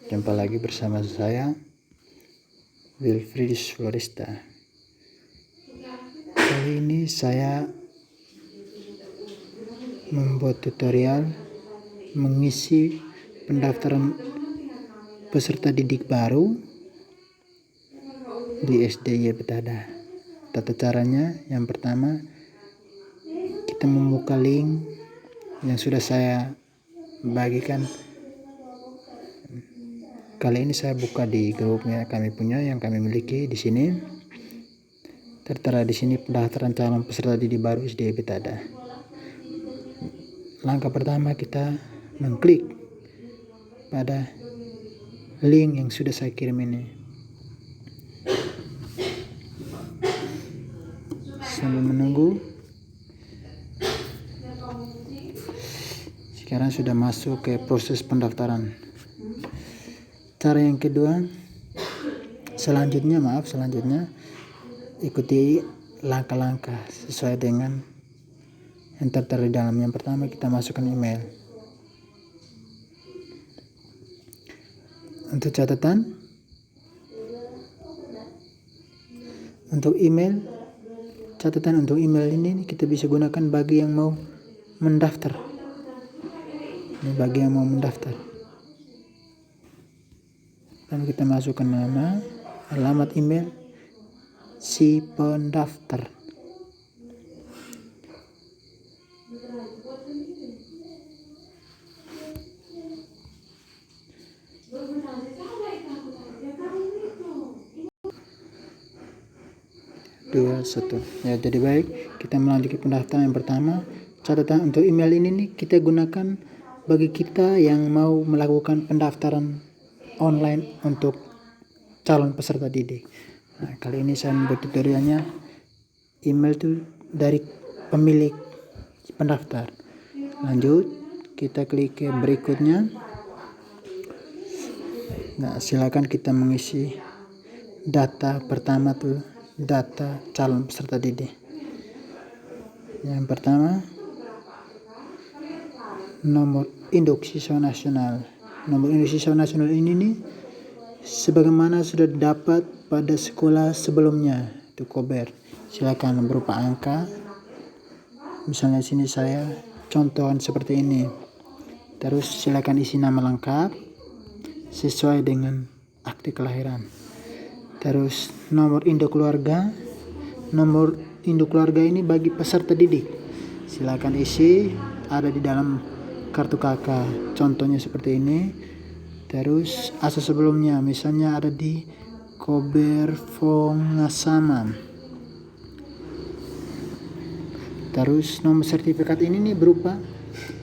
Jumpa lagi bersama saya Wilfriedis Florista. Kali ini saya membuat tutorial mengisi pendaftaran peserta didik baru di SDY Petada. Tata caranya, yang pertama kita membuka link yang sudah saya bagikan. Kali ini saya buka di grupnya kami punya yang kami miliki di sini. Tertera di sini pendaftaran calon peserta didik baru SDY Petada. Langkah pertama kita mengklik pada link yang sudah saya kirim ini. Sambil menunggu, sekarang sudah masuk ke proses pendaftaran. Cara yang kedua, selanjutnya ikuti langkah-langkah sesuai dengan yang tertera di dalam. Yang pertama kita masukkan email. Untuk catatan, catatan untuk email ini kita bisa gunakan bagi yang mau mendaftar. Ini bagi yang mau mendaftar. Dan kita masukkan nama, alamat email si pendaftar. Ya, jadi baik, kita melanjutkan pendaftaran. Yang pertama, catatan untuk email ini nih kita gunakan bagi kita yang mau melakukan pendaftaran online untuk calon peserta didik. Nah, kali ini saya membuat tutorialnya email itu dari pemilik pendaftar. Lanjut, kita klik ke berikutnya. Nah, silakan kita mengisi data pertama tuh, data calon peserta didik. Yang pertama, nomor induk siswa nasional. Nomor induk siswa nasional ini nih sebagaimana sudah dapat pada sekolah sebelumnya, itu KOBER. Silakan berupa angka. Misalnya sini saya contohan seperti ini. Terus silakan isi nama lengkap sesuai dengan akte kelahiran. Terus nomor induk keluarga. Nomor induk keluarga ini bagi peserta didik. Silakan isi, ada di dalam kartu KK. Contohnya seperti ini. Terus asal sebelumnya misalnya ada di KOBER Fongasaman. Terus nomor sertifikat ini nih berupa,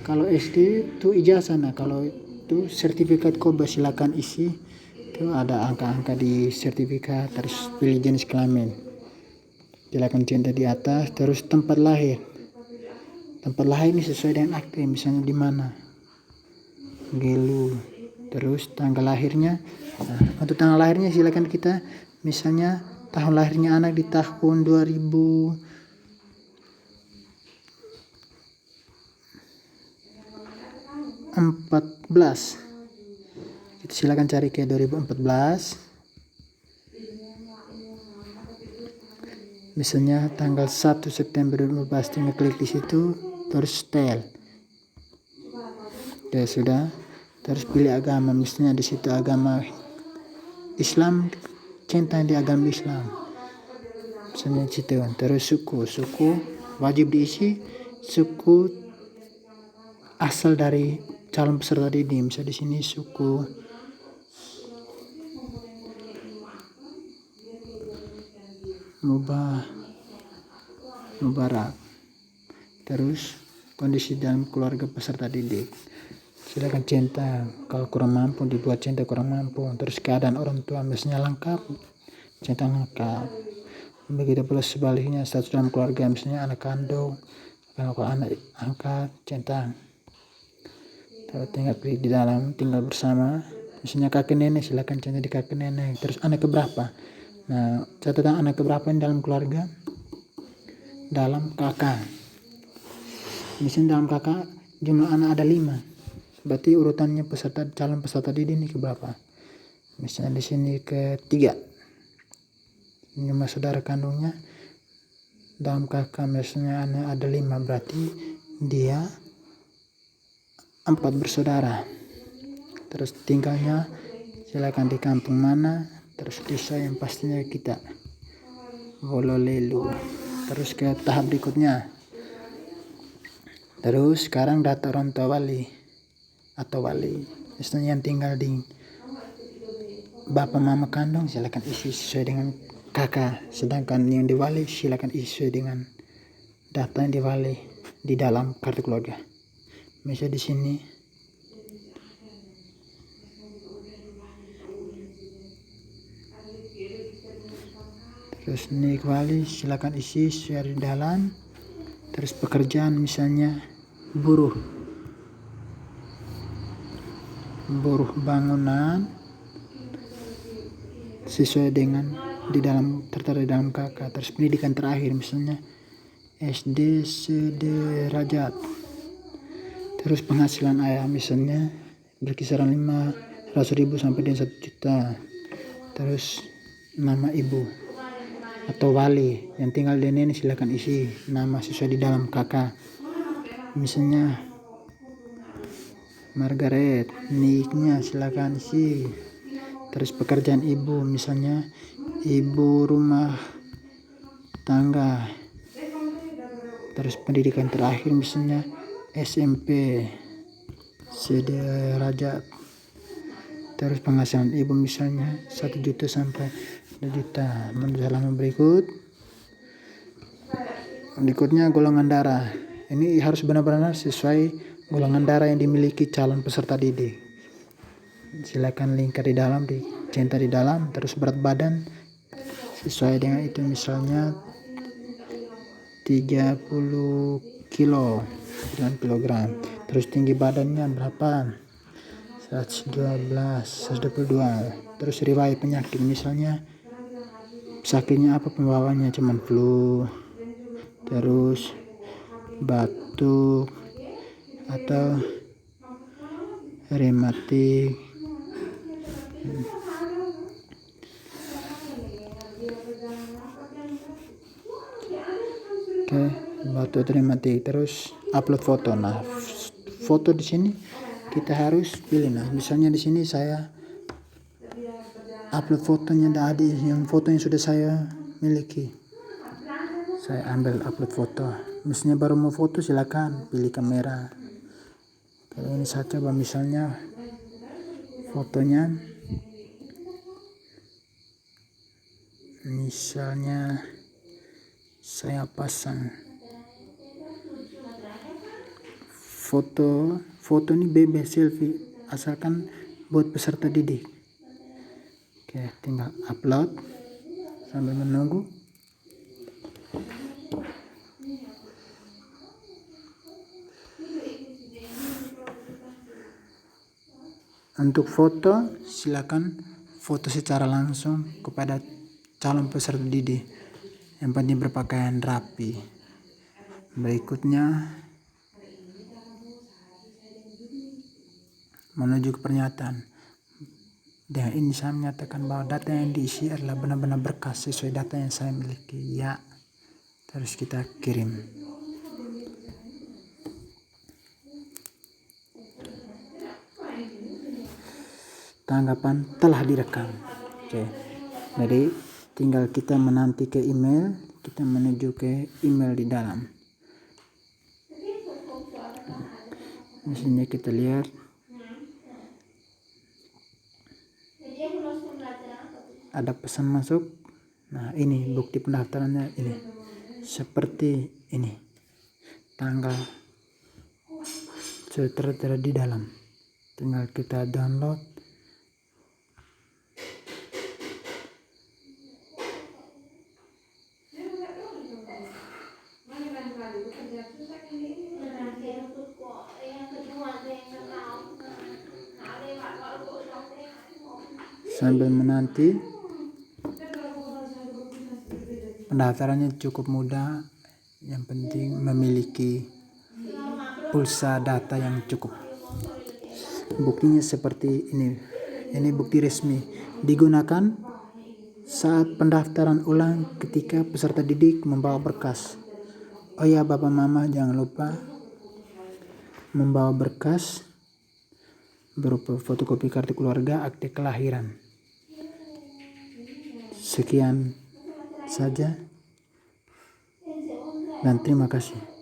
kalau SD itu ijazah, nah kalau itu sertifikat KOBER silakan isi. Itu ada angka-angka di sertifikat. Terus pilih jenis kelamin, silakan centang di atas. Terus tempat lahir. Tempat lahir ini sesuai dengan akte, misalnya di mana, Gelu. Terus tanggal lahirnya. Nah, untuk tanggal lahirnya silakan kita, misalnya tahun lahirnya anak di tahun 2014. Kita silakan cari ke 2014. Misalnya tanggal 1 September 2014, tinggal klik di situ, terus setel. Ya sudah. Terus pilih agama, misalnya di situ agama Islam, centang di agama Islam. Misalnya di situ. Terus suku wajib diisi suku asal dari calon peserta didik. Misalnya di sini suku Mubarak. Terus kondisi dalam keluarga peserta didik. Silakan centang, kalau kurang mampu dibuat centang kurang mampu. Terus keadaan orang tua misalnya lengkap, centang lengkap. Begitu pula sebaliknya, status dalam keluarga misalnya anak kandung, kalau anak angkat centang. Kalau tinggal klik di dalam tinggal bersama, misalnya kakek nenek, silakan centang di kakek nenek. Terus anak keberapa. Nah, catatan anak keberapa ini dalam keluarga, dalam kakak. Misalnya dalam kakak jumlah anak ada 5. Berarti urutannya calon peserta didik ini keberapa? Misalnya di sini ketiga, ini mas saudara kandungnya. Dalam kakak misalnya ada 5, berarti dia 4 bersaudara. Terus tinggalnya silakan di kampung mana, terus desa yang pastinya kita Wololelu. Terus ke tahap berikutnya. Terus sekarang data orang tua wali atau wali, misalnya yang tinggal di bapak mama kandung silakan isi sesuai dengan kakak, sedangkan yang diwali silakan isi sesuai dengan data yang diwali di dalam kartu keluarga. Misalnya di sini terus nik wali silakan isi sesuai di dalam. Terus pekerjaan misalnya buruh bangunan sesuai dengan tertera di dalam kakak. Terus pendidikan terakhir misalnya SD sederajat. Terus penghasilan ayah misalnya berkisaran 500.000 sampai dengan 1 juta. Terus nama ibu atau wali yang tinggal di nenek silakan isi nama sesuai di dalam kakak. Misalnya Margaret, niknya silakan isi. Terus pekerjaan ibu misalnya ibu rumah tangga. Terus pendidikan terakhir misalnya SMP sederajat. Terus penghasilan ibu misalnya 1 juta sampai 2 juta. Menurut halaman berikutnya golongan darah. Ini harus benar-benar sesuai golongan darah yang dimiliki calon peserta didik. Silakan lingkar di dalam, dicetak di dalam. Terus berat badan sesuai dengan itu, misalnya 30 kilo 9 kilogram. Terus tinggi badannya berapa? 122. Terus riwayat penyakit misalnya sakitnya apa, pembawaannya cuman flu, terus batuk atau rematik. Oke, batuk rematik. Terus upload foto. Nah, foto di sini kita harus pilih. Nah, misalnya di sini saya upload fotonya tadi, yang foto yang sudah saya miliki. Saya ambil upload foto. Misalnya baru mau foto silakan pilih kamera. Kayak ini saya coba misalnya fotonya. Misalnya saya pasang foto ini bebas selfie asalkan buat peserta didik. Oke, tinggal upload sambil menunggu. Untuk foto silakan foto secara langsung kepada calon peserta didik, yang penting berpakaian rapi. Berikutnya menuju ke pernyataan. Dengan ini saya menyatakan bahwa data yang diisi adalah benar-benar berkas sesuai data yang saya miliki. Ya, terus kita kirim. Tanggapan telah direkam. Oke. Jadi tinggal kita menanti ke email, kita menuju ke email di dalam. Di sini kita lihat ada pesan masuk. Nah, ini bukti pendaftarannya ini. Seperti ini. Tanggal tertera di dalam. Tinggal kita download. Sambil menanti, pendaftarannya cukup mudah, yang penting memiliki pulsa data yang cukup. Buktinya seperti ini Ini bukti resmi. Digunakan saat pendaftaran ulang ketika peserta didik membawa berkas. Oh ya, Bapak Mama jangan lupa membawa berkas berupa fotokopi kartu keluarga, akte kelahiran. Sekian saja dan terima kasih.